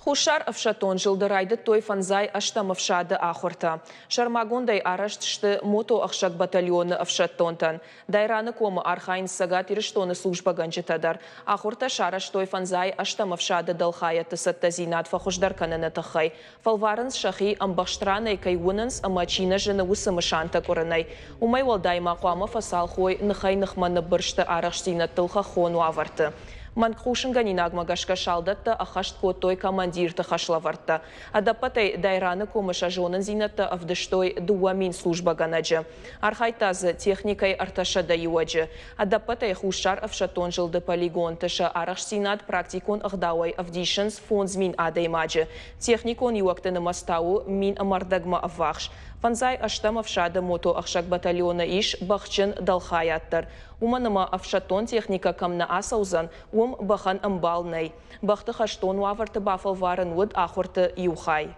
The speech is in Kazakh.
Хушар авшатон жылдырайды той фанзай аштам авшады ахурта. Шармагундай араштышты мото ахшак батальоны авшаттонтан. Дайраны комы архайн сагат ириштоны служба ганчитадар. Ахурта шараш той фанзай аштам авшады далхая тысатта зинат фахушдар канана тахай. Фалваранс шахи амбахштранай кайвунанс амачина жена усамышанта коранай. Умай валдай мақуама фасалхой нахай нахманы быршты арашсина тылха хону аварты. Манкхушинга нинагма гашка шалдатта ахашт той командир хашлаварта. Адапатай дайраны комыша жонын зинатта авдыштой дуамин служба ганаджа. Архайтазы техникой арташа даюаджа. Адапатай хушар авшатон жылды полигон таша арашсинат практикон ахдауай авдишенс фонзмин адаймаджа. Техникон юактаны мастау мин амардагма аввахш. Фанзай аштам авшада мото ахшак батальона иш бахчын далхаяттар. Уманыма авшатон техника камна асаузан бахан амбалнай. Бахты хаштон ваварты бафал варын вуд ахурты юхай.